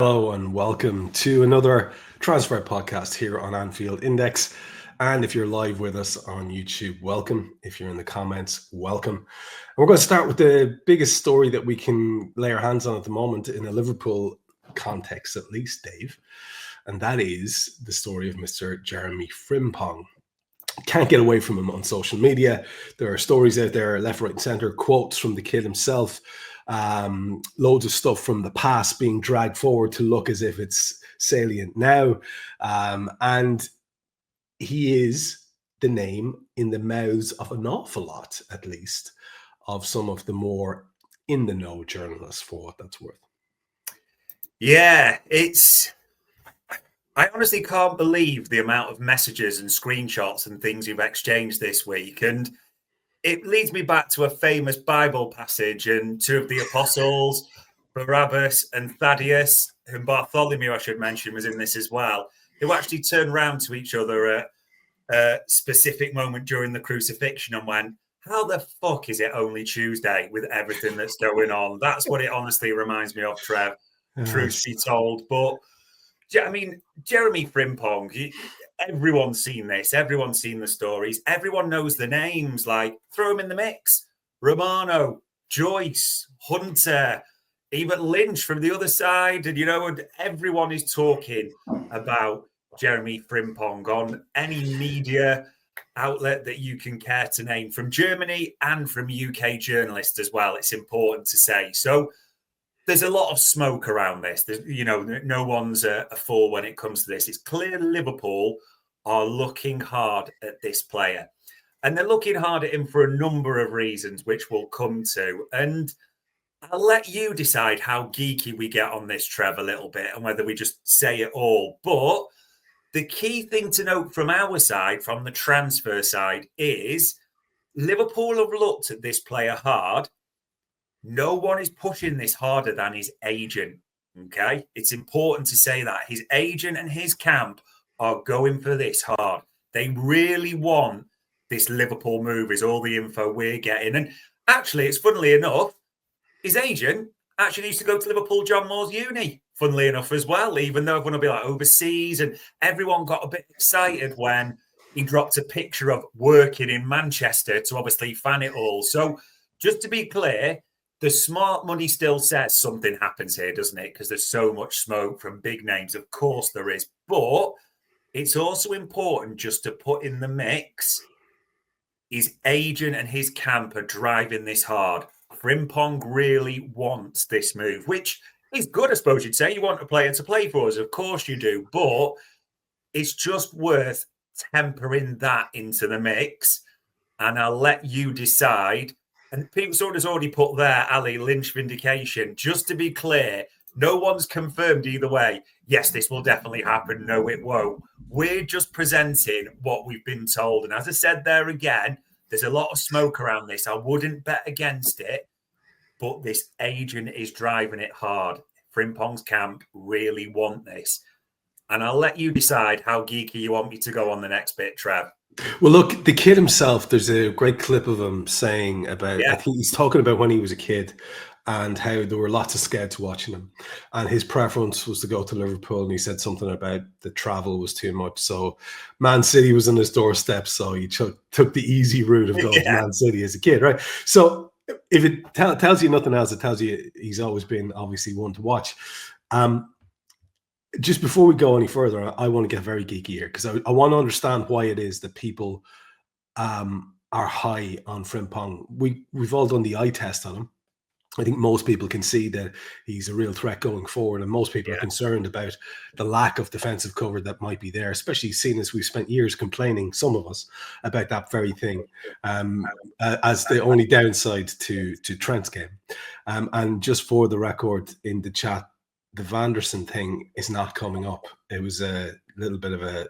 Hello and welcome to another transfer podcast here on Anfield Index. And if you're live with us on YouTube, welcome. If you're in the comments, welcome. And we're going to start with the biggest story that we can lay our hands on at the moment in a Liverpool context, at least, Dave. And that is the story of Mr. Jeremy Frimpong. Can't get away from him on social media. There are stories out there, left, right, and centre, quotes from the kid himself. Loads of stuff from the past being dragged forward to look as if it's salient now. And he is the name in the mouths of an awful lot, at least, of some of the more in the know journalists, for what that's worth. Yeah, I honestly can't believe the amount of messages and screenshots and things you've exchanged this week. And it leads me back to a famous Bible passage, and two of the apostles, Barabbas and Thaddeus, whom Bartholomew, I should mention, was in this as well, who actually turned round to each other at a specific moment during the crucifixion and went, how the fuck is it only Tuesday with everything that's going on? That's what it honestly reminds me of, Trev, truth be told. But I mean, Jeremy Frimpong, everyone's seen this. Everyone's seen the stories. Everyone knows the names. Like, throw them in the mix. Romano, Joyce, Hunter, even Lynch from the other side. And everyone is talking about Jeremy Frimpong on any media outlet that you can care to name, from Germany and from UK journalists as well. It's important to say. So there's a lot of smoke around this. No one's a fool when it comes to this. It's clear Liverpool are looking hard at this player. And they're looking hard at him for a number of reasons, which we'll come to. And I'll let you decide how geeky we get on this, Trev, a little bit, and whether we just say it all. But the key thing to note from our side, from the transfer side, is Liverpool have looked at this player hard. No one is pushing this harder than his agent, okay? It's important to say that. His agent and his camp are going for this hard. They really want this Liverpool move, is all the info we're getting. And actually, it's funnily enough, his agent actually used to go to Liverpool John Moore's uni, funnily enough as well, even though everyone will be like overseas. And everyone got a bit excited when he dropped a picture of working in Manchester to obviously fan it all. So just to be clear, the smart money still says something happens here, doesn't it? Because there's so much smoke from big names. Of course there is. But it's also important just to put in the mix, his agent and his camp are driving this hard. Frimpong really wants this move, which is good, I suppose you'd say. You want a player to play for us. Of course you do. But it's just worth tempering that into the mix. And I'll let you decide. And Pete Sorder's already put there, Ali, Lynch vindication. Just to be clear, no one's confirmed either way. Yes, this will definitely happen. No, it won't. We're just presenting what we've been told. And as I said there again, there's a lot of smoke around this. I wouldn't bet against it, but this agent is driving it hard. Frimpong's camp really want this. And I'll let you decide how geeky you want me to go on the next bit, Trev. Well, look, the kid himself, there's a great clip of him saying about, I think he's talking about when he was a kid and how there were lots of scouts watching him. And his preference was to go to Liverpool. And he said something about the travel was too much. So Man City was on his doorstep. So he took the easy route of going to Man City as a kid, right? So if it tells you nothing else, it tells you he's always been obviously one to watch. Just before we go any further, I want to get very geeky here because I want to understand why it is that people are high on Frimpong. We've all done the eye test on him. I think most people can see that he's a real threat going forward, and most people are concerned about the lack of defensive cover that might be there, especially seeing as we've spent years complaining, some of us, about that very thing as the only downside to Trent's game. And just for the record in the chat, the Vanderson thing is not coming up. It was a little bit of a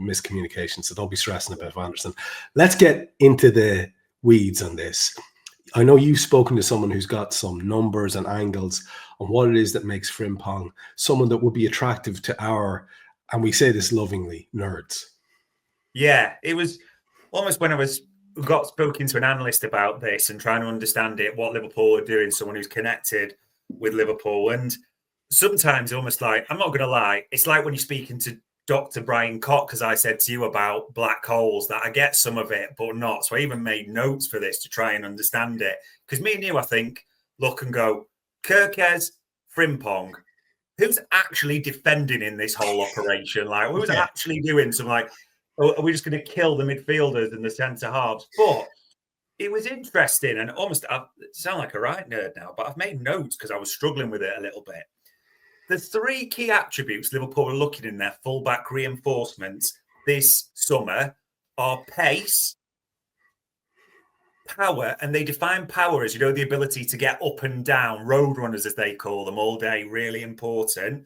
miscommunication, so don't be stressing about Vanderson. Let's get into the weeds on this. I know you've spoken to someone who's got some numbers and angles on what it is that makes Frimpong someone that would be attractive to our, and we say this lovingly, nerds. Yeah, it was almost when I got spoken to an analyst about this and trying to understand it, what Liverpool are doing, someone who's connected with Liverpool. And sometimes almost like, I'm not going to lie, it's like when you're speaking to Dr. Brian Cox, as I said to you about black holes, that I get some of it, but not. So I even made notes for this to try and understand it. Because me and you, I think, look and go, Kirkes, Frimpong, who's actually defending in this whole operation? Like, who's actually doing some, like, are we just going to kill the midfielders and the centre halves? But it was interesting, and almost, I sound like a right nerd now, but I've made notes because I was struggling with it a little bit. The three key attributes Liverpool are looking in their fullback reinforcements this summer are pace, power, and they define power as, the ability to get up and down, road runners as they call them all day, really important,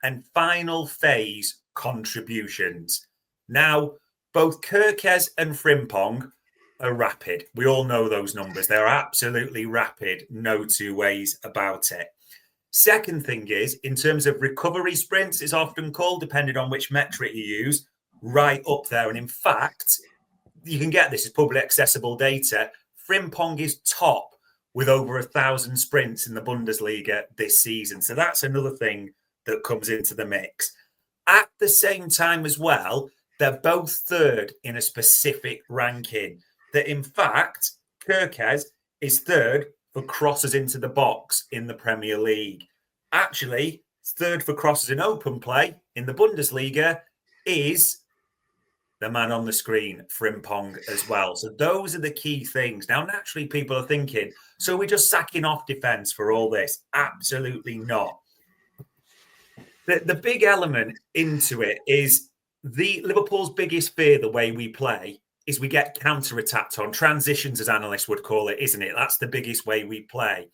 and final phase contributions. Now, both Kirkes and Frimpong are rapid. We all know those numbers. They're absolutely rapid, no two ways about it. Second thing is, in terms of recovery sprints, it's often called, depending on which metric you use, right up there. And in fact, you can get this as publicly accessible data. Frimpong is top with over 1,000 sprints in the Bundesliga this season. So that's another thing that comes into the mix. At the same time as well, they're both third in a specific ranking. That in fact, Kirkes is third for crosses into the box in the Premier League. Actually, third for crosses in open play in the Bundesliga is the man on the screen, Frimpong, as well. So those are the key things. Now, naturally, people are thinking, so we're just sacking off defence for all this? Absolutely not. The big element into it is the Liverpool's biggest fear, the way we play, is we get counter-attacked on transitions, as analysts would call it, isn't it? That's the biggest way we play.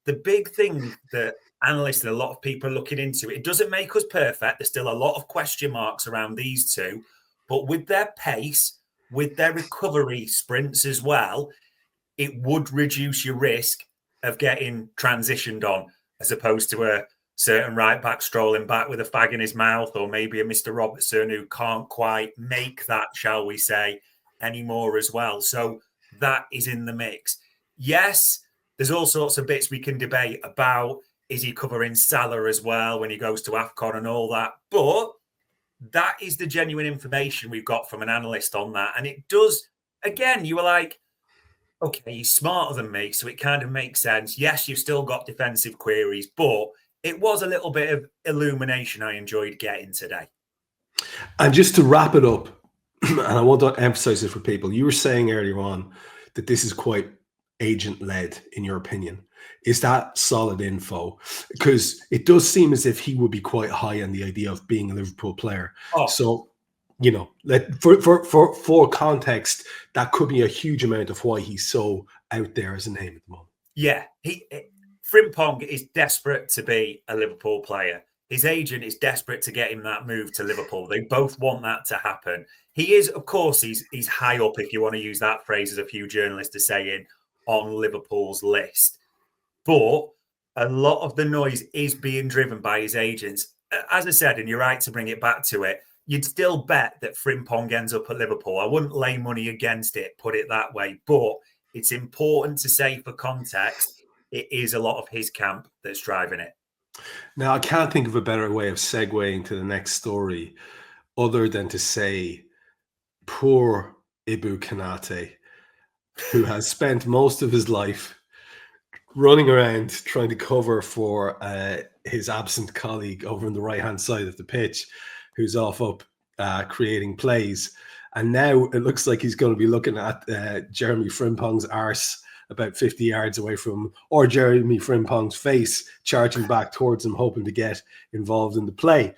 The big thing that analysts and a lot of people are looking into, it doesn't make us perfect. There's still a lot of question marks around these two, but with their pace, with their recovery sprints as well, it would reduce your risk of getting transitioned on, as opposed to a certain right back strolling back with a fag in his mouth, or maybe a Mr. Robertson who can't quite make that, shall we say, anymore as well. So that is in the mix. Yes, there's all sorts of bits we can debate about. Is he covering Salah as well when he goes to AFCON and all that? But that is the genuine information we've got from an analyst on that. And it does, again, you were like, okay, he's smarter than me, so it kind of makes sense. Yes, you've still got defensive queries, but it was a little bit of illumination I enjoyed getting today. And just to wrap it up, and I want to emphasize it for people, you were saying earlier on that this is quite agent-led, in your opinion. Is that solid info? Because it does seem as if he would be quite high on the idea of being a Liverpool player. So, for context, that could be a huge amount of why he's so out there as a name at the moment. Yeah, Frimpong is desperate to be a Liverpool player. His agent is desperate to get him that move to Liverpool. They both want that to happen. He is, of course, he's high up, if you want to use that phrase, as a few journalists are saying, on Liverpool's list. But a lot of the noise is being driven by his agents. As I said, and you're right to bring it back to it, you'd still bet that Frimpong ends up at Liverpool. I wouldn't lay money against it, put it that way. But it's important to say, for context, it is a lot of his camp that's driving it. Now, I can't think of a better way of segueing to the next story other than to say, poor Ibou Konate, who has spent most of his life running around trying to cover for his absent colleague over on the right-hand side of the pitch, who's off up creating plays. And now it looks like he's going to be looking at Jeremy Frimpong's arse about 50 yards away from him, or Jeremy Frimpong's face charging back towards him, hoping to get involved in the play.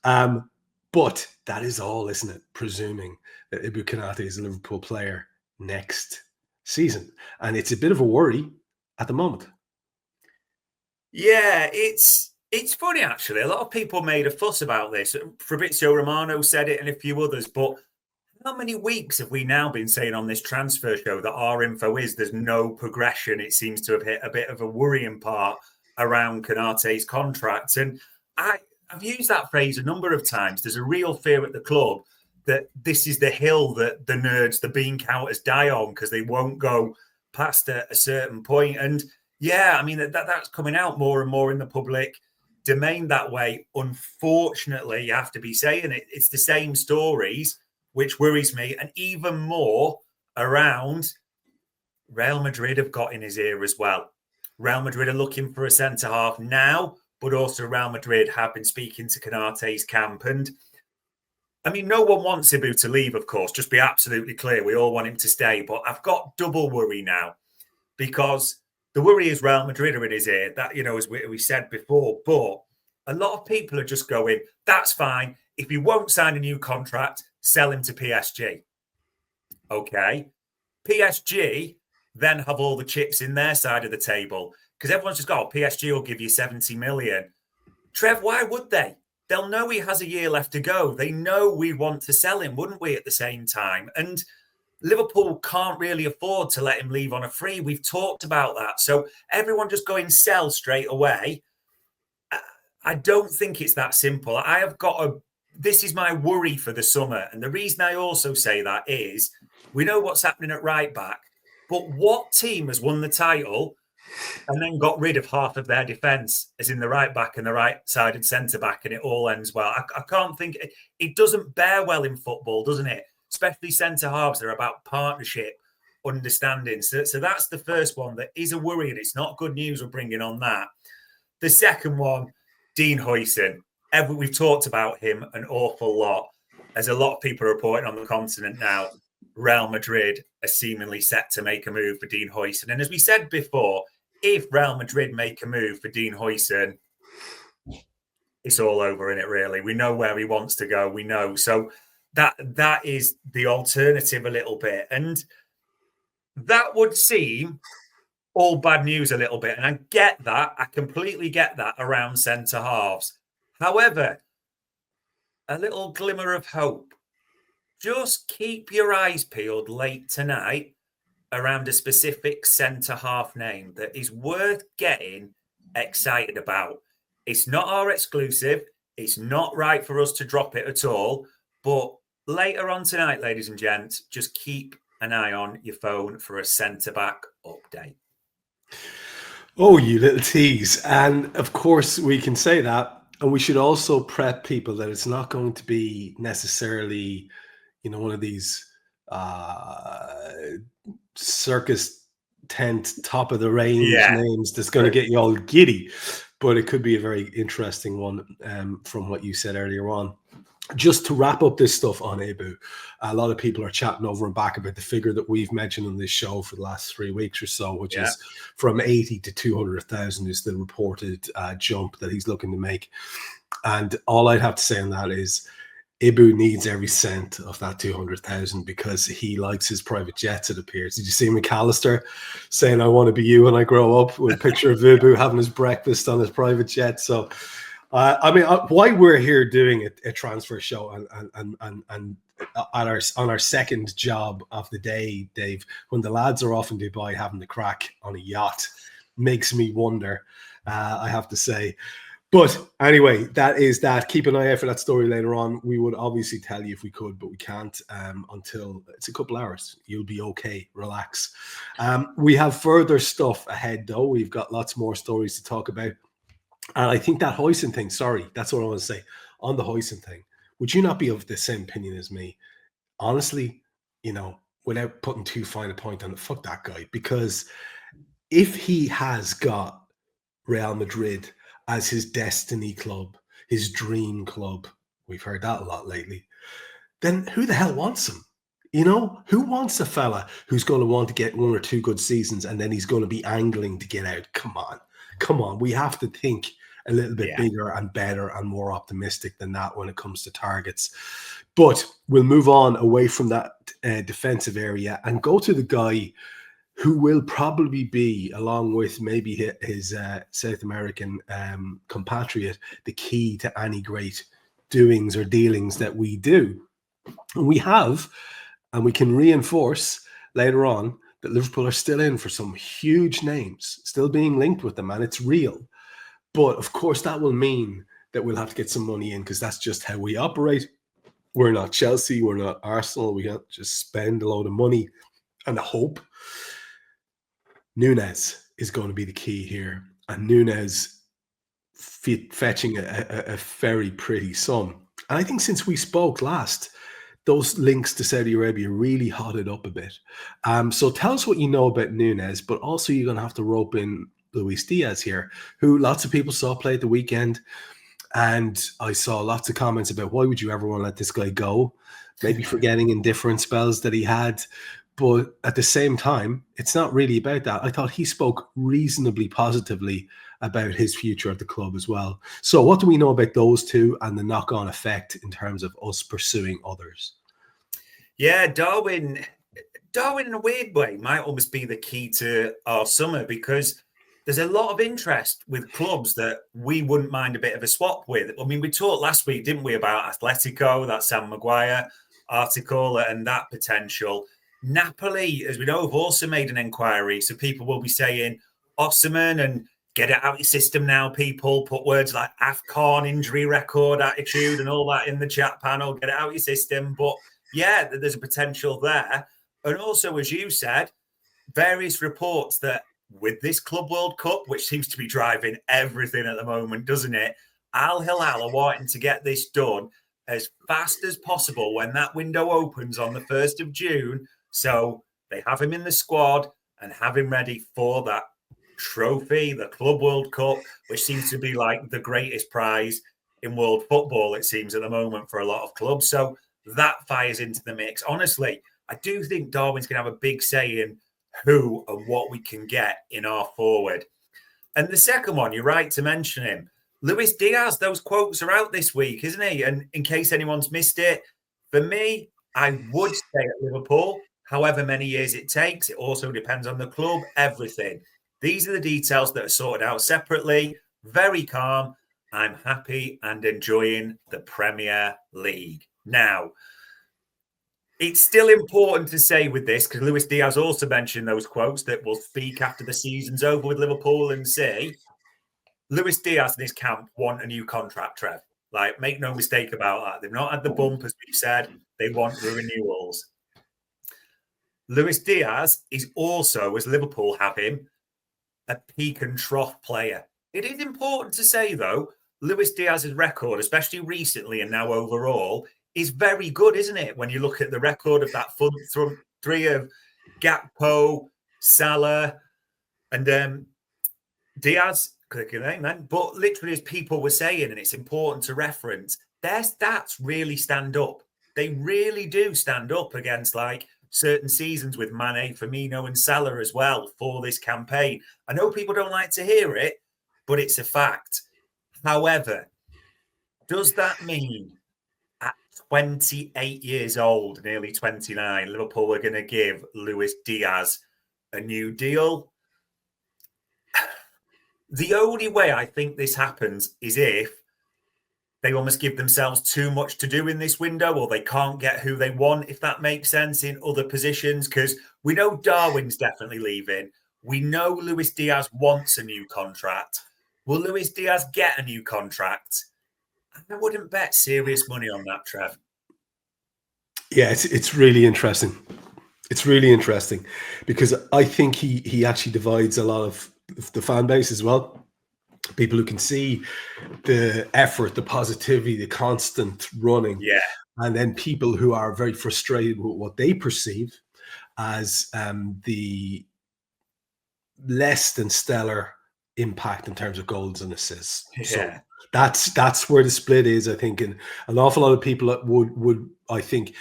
But that is all, isn't it? Presuming that Ibou Konate is a Liverpool player next season. And it's a bit of a worry at the moment. Yeah, it's funny, actually. A lot of people made a fuss about this. Fabrizio Romano said it and a few others, but how many weeks have we now been saying on this transfer show that our info is there's no progression? It seems to have hit a bit of a worrying part around Konate's contract. And I've used that phrase a number of times. There's a real fear at the club that this is the hill that the nerds, the bean counters die on, because they won't go past a certain point. And yeah, I mean, that's coming out more and more in the public remained that way. Unfortunately, you have to be saying it. It's the same stories, which worries me, and even more around Real Madrid have got in his ear as well. Real Madrid are looking for a centre-half now, but also Real Madrid have been speaking to Konate's camp. And I mean, no one wants Ibu to leave, of course, just be absolutely clear. We all want him to stay, but I've got double worry now because the worry is Real Madrid are in his ear, that, as we said before, but a lot of people are just going, that's fine. If he won't sign a new contract, sell him to PSG. Okay. PSG then have all the chips in their side of the table because everyone's just got, PSG will give you 70 million. Trev, why would they? They'll know he has a year left to go. They know we want to sell him, wouldn't we, at the same time? And Liverpool can't really afford to let him leave on a free. We've talked about that. So everyone just go and sell straight away. I don't think it's that simple. This is my worry for the summer. And the reason I also say that is we know what's happening at right back, but what team has won the title and then got rid of half of their defence, as in the right back and the right-sided centre-back, and it all ends well? I can't think... It doesn't bear well in football, doesn't it? Especially centre-halves. They're about partnership, understanding. So that's the first one that is a worry, and it's not good news we're bringing on that. The second one, Dean Huijsen. We've talked about him an awful lot. As a lot of people are reporting on the continent now, Real Madrid are seemingly set to make a move for Dean Huijsen. And as we said before, if Real Madrid make a move for Dean Huijsen, it's all over, isn't it, really? We know where he wants to go. We know. So that is the alternative a little bit. And that would seem all bad news a little bit. And I get that. I completely get that around centre-halves. However, a little glimmer of hope. Just keep your eyes peeled late tonight around a specific centre-half name that is worth getting excited about. It's not our exclusive. It's not right for us to drop it at all. But later on tonight, ladies and gents, just keep an eye on your phone for a centre-back update. Oh, you little tease. And of course, we can say that. And we should also prep people that it's not going to be necessarily, one of these circus tent, top of the range names that's going to get you all giddy. But it could be a very interesting one from what you said earlier on. Just to wrap up this stuff on Ibu, a lot of people are chatting over and back about the figure that we've mentioned on this show for the last 3 weeks or so, which is from 80 to 200,000 is the reported jump that he's looking to make. And all I'd have to say on that is Ibu needs every cent of that 200,000 because he likes his private jets, it appears. Did you see McAllister saying, I want to be you when I grow up, with a picture of Ibu having his breakfast on his private jet? So, why we're here doing a transfer show and on our second job of the day, Dave, when the lads are off in Dubai having the crack on a yacht, makes me wonder, I have to say. But anyway, that is that. Keep an eye out for that story later on. We would obviously tell you if we could, but we can't until it's a couple hours. You'll be okay. Relax. We have further stuff ahead, though. We've got lots more stories to talk about. And I think that Huijsen thing, that's what I want to say. On the Huijsen thing, would you not be of the same opinion as me? Honestly, without putting too fine a point on it, fuck that guy. Because if he has got Real Madrid as his destiny club, his dream club, we've heard that a lot lately, then who the hell wants him? Who wants a fella who's going to want to get 1 or 2 good seasons and then he's going to be angling to get out? Come on. We have to think a little bit bigger and better and more optimistic than that when it comes to targets. But we'll move on away from that defensive area and go to the guy who will probably be, along with maybe his South American compatriot, the key to any great doings or dealings that we do. And we have, and we can reinforce later on, that Liverpool are still in for some huge names, still being linked with them, and it's real. But of course, that will mean that we'll have to get some money in because that's just how we operate. We're not Chelsea, we're not Arsenal. We can't just spend a load of money and hope. Nunez is going to be the key here. And Nunez, fetching a very pretty sum. And I think since we spoke last, those links to Saudi Arabia really hotted up a bit. So tell us what you know about Nunez, but also you're going to have to rope in Luis Diaz here, who lots of people saw play at the weekend. And I saw lots of comments about why would you ever want to let this guy go? Maybe forgetting in different spells that he had. But at the same time, it's not really about that. I thought he spoke reasonably positively about his future at the club as well. So what do we know about those two and the knock-on effect in terms of us pursuing others? Yeah, Darwin in a weird way might almost be the key to our summer, because there's a lot of interest with clubs that we wouldn't mind a bit of a swap with. I mean, we talked last week, didn't we, about Atletico, that Sam Maguire article and that potential. Napoli, as we know, have also made an inquiry. So people will be saying Osimhen and get it out of your system now, people. Put words like AFCON, injury record, attitude and all that in the chat panel. Get it out of your system. But yeah, there's a potential there. And also, as you said, various reports that with this Club World Cup, which seems to be driving everything at the moment, doesn't it? Al Hilal are wanting to get this done as fast as possible when that window opens on the 1st of June. So they have him in the squad and have him ready for that trophy, the Club World Cup, which seems to be like the greatest prize in world football, it seems, at the moment for a lot of clubs. So that fires into the mix. Honestly, I do think Darwin's going to have a big say in who and what we can get in our forward. And the second one, you're right to mention him, Luis Diaz. Those quotes are out this week, isn't he? And in case anyone's missed it, for me, I would stay at Liverpool, however many years it takes. It also depends on the club, everything. These are the details that are sorted out separately. Very calm. I'm happy and enjoying the Premier League. Now, it's still important to say with this, because Luis Diaz also mentioned those quotes that we'll speak after the season's over with Liverpool and say, Luis Diaz and his camp want a new contract, Trev. Like, make no mistake about that. They've not had the bump, as we've said. They want the renewals. Luis Diaz is also, as Liverpool have him, a peak and trough player. It is important to say, though, Luis Diaz's record, especially recently and now overall, is very good, isn't it? When you look at the record of that front three of Gakpo, Salah, and Diaz, but literally, as people were saying, and it's important to reference, their stats really stand up. They really do stand up against like certain seasons with Mane, Firmino, and Salah as well for this campaign. I know people don't like to hear it, but it's a fact. However, does that mean at 28 years old, nearly 29, Liverpool are going to give Luis Diaz a new deal? The only way I think this happens is if they almost give themselves too much to do in this window, or they can't get who they want, if that makes sense, in other positions. Because we know Darwin's definitely leaving. We know Luis Diaz wants a new contract. Will Luis Diaz get a new contract? I wouldn't bet serious money on that, Trev. Yeah, it's really interesting. It's really interesting because I think he actually divides a lot of the fan base as well. People who can see the effort, the positivity, the constant running. Yeah. And then people who are very frustrated with what they perceive as the less than stellar impact in terms of goals and assists. Yeah. So that's where the split is, I think. And an awful lot of people would I think,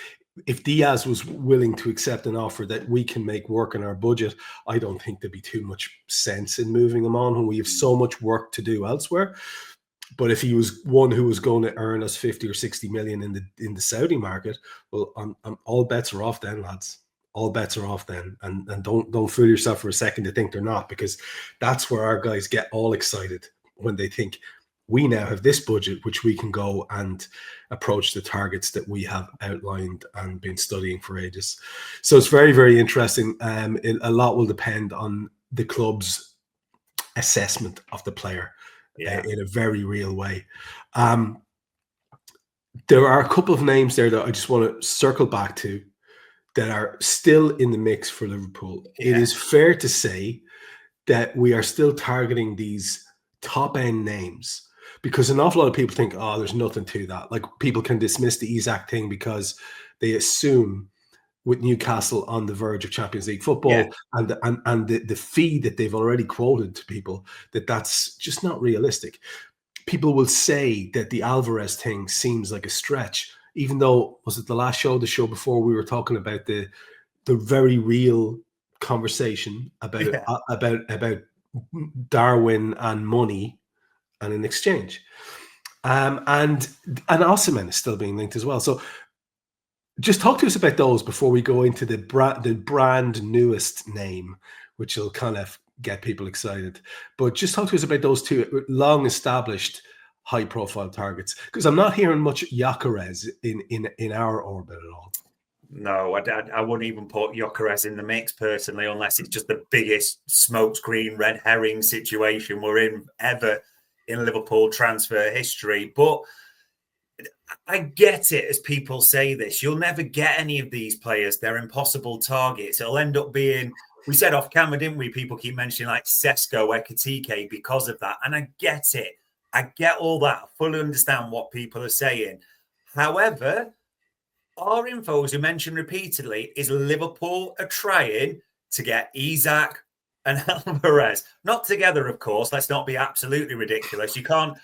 if Diaz was willing to accept an offer that we can make work in our budget, I don't think there'd be too much sense in moving him on when we have so much work to do elsewhere. But if he was one who was going to earn us 50 or 60 million in the Saudi market, well, I'm all bets are off then, lads. All bets are off then. And don't fool yourself for a second to think they're not, because that's where our guys get all excited when they think we now have this budget, which we can go and approach the targets that we have outlined and been studying for ages. So it's very, very interesting. A lot will depend on the club's assessment of the player in a very real way. There are a couple of names there that I just want to circle back to that are still in the mix for Liverpool. Yeah. It is fair to say that we are still targeting these top-end names, because an awful lot of people think, oh, there's nothing to that. Like, people can dismiss the Isak thing because they assume with Newcastle on the verge of Champions League football and the fee that they've already quoted to people, that's just not realistic. People will say that the Alvarez thing seems like a stretch, even though, was it the show before, we were talking about the very real conversation about Darwin and money and an exchange. And Osimhen is still being linked as well. So just talk to us about those before we go into the brand newest name, which will kind of get people excited. But just talk to us about those two long established high profile targets, because I'm not hearing much Gyökeres in our orbit at all. No, I wouldn't even put Gyökeres in the mix personally, unless it's just the biggest smokescreen red herring situation we're in ever in Liverpool transfer history. But I get it as people say this. You'll never get any of these players. They're impossible targets. It'll end up being, we said off camera, didn't we? People keep mentioning like Sesko, Ekitike because of that. And I get it. I get all that. I fully understand what people are saying. However, our info, as we mentioned repeatedly, is Liverpool are trying to get Isak and Alvarez. Not together, of course. Let's not be absolutely ridiculous. You can't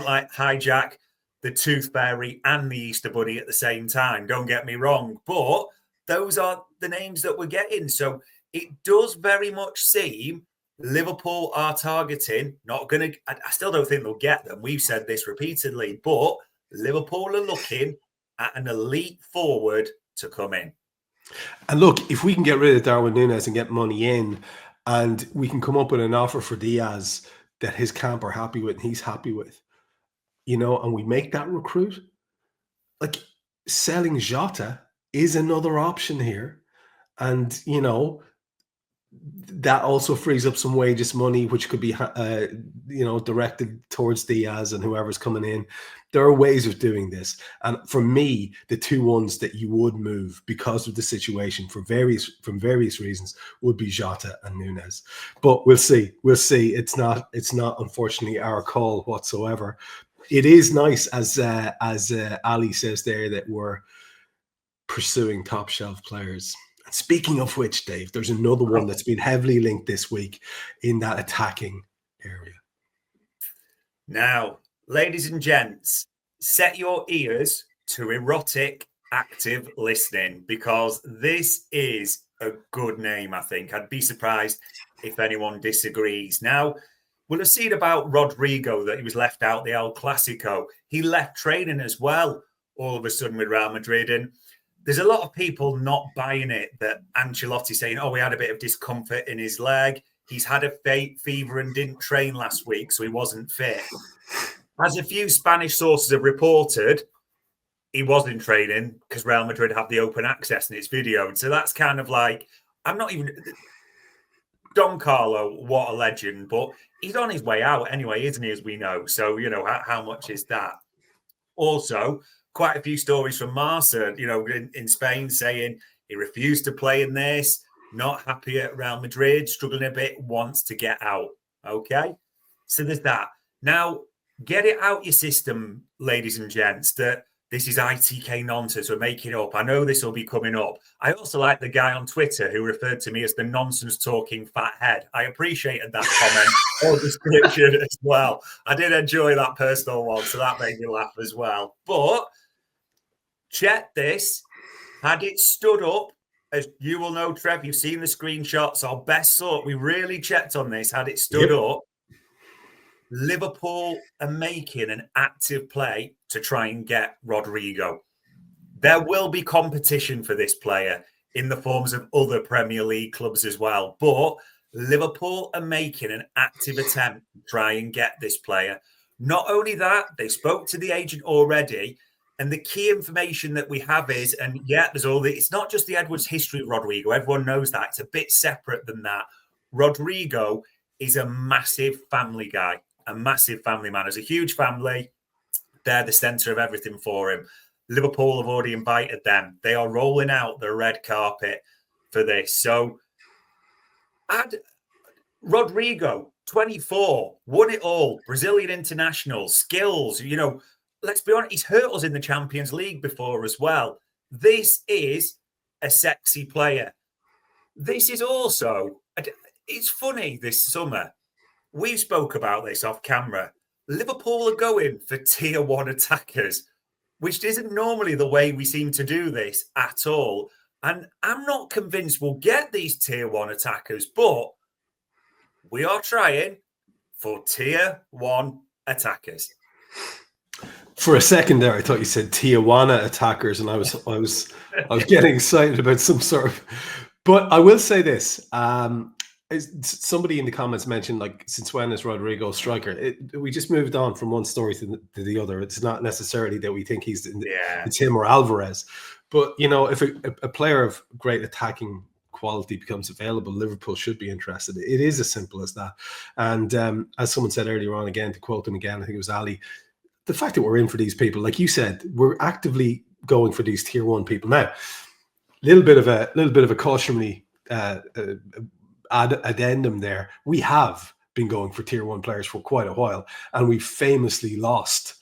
like hijack the Tooth Fairy and the Easter Bunny at the same time. Don't get me wrong. But those are the names that we're getting. So it does very much seem Liverpool are targeting, I still don't think they'll get them. We've said this repeatedly, but Liverpool are looking at an elite forward to come in. And look, if we can get rid of Darwin Nunez and get money in, and we can come up with an offer for Diaz that his camp are happy with and he's happy with, and we make that recruit, like, selling Jota is another option here. And, that also frees up some wages money, which could be, directed towards Diaz and whoever's coming in. There are ways of doing this. And for me, the two ones that you would move because of the situation from various reasons would be Jota and Nunez. But we'll see. It's not unfortunately our call whatsoever. It is nice, as Ali says there, that we're pursuing top shelf players. Speaking of which, Dave, there's another one that's been heavily linked this week in that attacking area. Now, ladies and gents, set your ears to erotic active listening, because this is a good name, I think. I'd be surprised if anyone disagrees. Now, we'll have seen about Rodrygo that he was left out the El Clasico. He left training as well, all of a sudden, with Real Madrid. And there's a lot of people not buying it, that Ancelotti saying, oh, we had a bit of discomfort in his leg. He's had a fever and didn't train last week, so he wasn't fit. As a few Spanish sources have reported, he was in training because Real Madrid have the open access and it's videoed. So that's kind of like, I'm not even... Don Carlo, what a legend, but he's on his way out anyway, isn't he, as we know? So, how much is that? Also, quite a few stories from Marca, in Spain, saying he refused to play in this, not happy at Real Madrid, struggling a bit, wants to get out. Okay? So there's that. Now, get it out your system, ladies and gents, that this is ITK nonsense. We're making it up. I know this will be coming up. I also like the guy on Twitter who referred to me as the nonsense talking fat head. I appreciated that comment or description as well. I did enjoy that personal one, so that made me laugh as well. But check this. Had it stood up, as you will know, Trev, you've seen the screenshots, our best sort. We really checked on this. Had it stood up, Liverpool are making an active play to try and get Rodrygo. There will be competition for this player in the forms of other Premier League clubs as well. But Liverpool are making an active attempt to try and get this player. Not only that, they spoke to the agent already. And the key information that we have is, there's all the, it's not just the Edwards history of Rodrygo. Everyone knows that. It's a bit separate than that. Rodrygo is a massive family guy, a massive family man. Has a huge family. They're the centre of everything for him. Liverpool have already invited them. They are rolling out the red carpet for this. So, add Rodrygo, 24, won it all, Brazilian international, skills, let's be honest, he's hurt us in the Champions League before as well. This is a sexy player. This is also, it's funny this summer, we spoke about this off camera. Liverpool are going for tier 1 attackers, which isn't normally the way we seem to do this at all. And I'm not convinced we'll get these tier 1 attackers, but we are trying for tier 1 attackers. For a second there, I thought you said Tijuana attackers, and I was getting excited about some sort of. But I will say this: somebody in the comments mentioned, like, since when is Rodrygo striker? We just moved on from one story to the other. It's not necessarily that we think it's him or Alvarez, but if a player of great attacking quality becomes available, Liverpool should be interested. It is as simple as that. And as someone said earlier on, again, to quote him again, I think it was Ali, the fact that we're in for these people, like you said, we're actively going for these tier 1 people. Now, little bit of a cautionary addendum there. We have been going for tier 1 players for quite a while, and we famously lost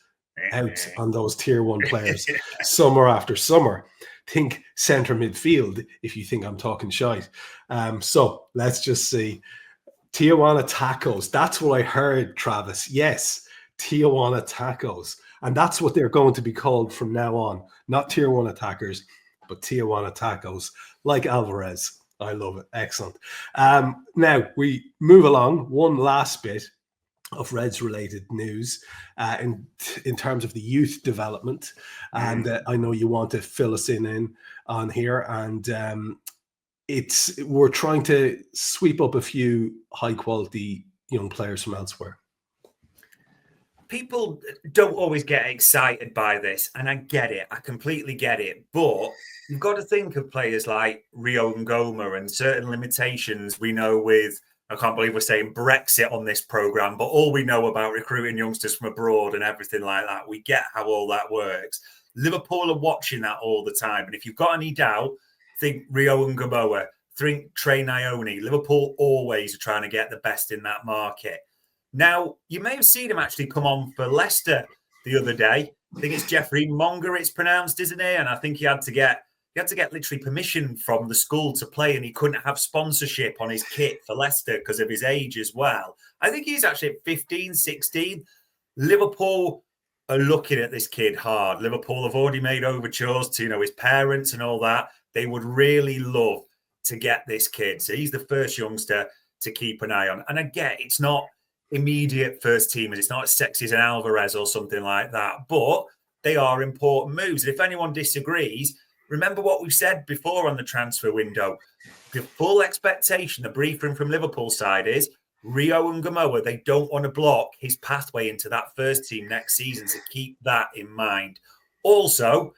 out on those tier 1 players summer after summer. Think centre midfield if you think I'm talking shite. So let's just see. Tijuana tacos. That's what I heard, Travis. Yes, Tijuana tacos. And that's what they're going to be called from now on. Not tier 1 attackers, but Tijuana tacos, like Alvarez. I love it. Excellent. Now we move along. One last bit of Reds related news in terms of the youth development. And I know you want to fill us in on here. And we're trying to sweep up a few high quality young players from elsewhere. People don't always get excited by this, and I get it. I completely get it. But you've got to think of players like Rio Ngoma and certain limitations we know with, I can't believe we're saying Brexit on this program, but all we know about recruiting youngsters from abroad and everything like that, we get how all that works. Liverpool are watching that all the time. And if you've got any doubt, think Rio Ngoma, think Trey Nyoni. Liverpool always are trying to get the best in that market. Now, you may have seen him actually come on for Leicester the other day. I think it's Jeffrey Monger, it's pronounced, isn't it? And I think he had to get literally permission from the school to play, and he couldn't have sponsorship on his kit for Leicester because of his age as well. I think he's actually at 15, 16. Liverpool are looking at this kid hard. Liverpool have already made overtures to, his parents and all that. They would really love to get this kid. So he's the first youngster to keep an eye on. And I get it's not immediate first teamers. It's not as sexy as an Alvarez or something like that, but they are important moves. And if anyone disagrees, remember what we said before on the transfer window. The full expectation, the briefing from Liverpool side is Rio and Ngoma, they don't want to block his pathway into that first team next season, so keep that in mind. Also,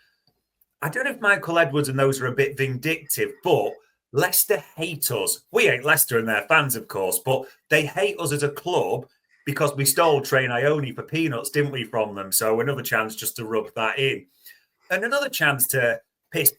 I don't know if Michael Edwards and those are a bit vindictive, but Leicester hate us. We hate Leicester and their fans, of course, but they hate us as a club because we stole Trey Nyoni for peanuts, didn't we, from them? So another chance just to rub that in. And another chance to piss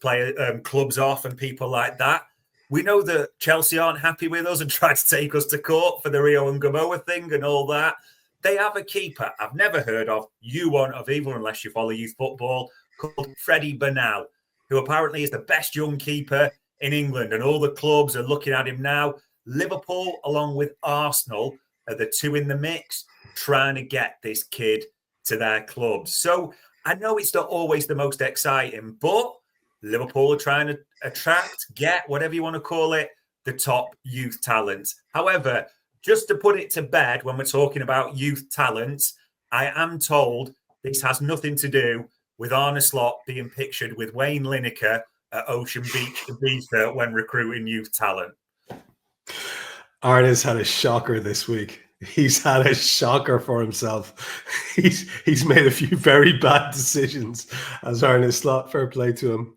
clubs off and people like that. We know that Chelsea aren't happy with us and try to take us to court for the Rio and Ngoma thing and all that. They have a keeper I've never heard of, you won't have either unless you follow youth football, called Freddie Bernal, who apparently is the best young keeper in England, and all the clubs are looking at him now. Liverpool, along with Arsenal, are the two in the mix trying to get this kid to their clubs. So I know it's not always the most exciting, but Liverpool are trying to get, whatever you want to call it, the top youth talents. However, just to put it to bed when we're talking about youth talents, I am told this has nothing to do with Arne Slot being pictured with Wayne Lineker at Ocean Beach, Ibiza, when recruiting youth talent. Arne's had a shocker this week. He's had a shocker for himself. He's made a few very bad decisions as Arne Slot. Fair play to him.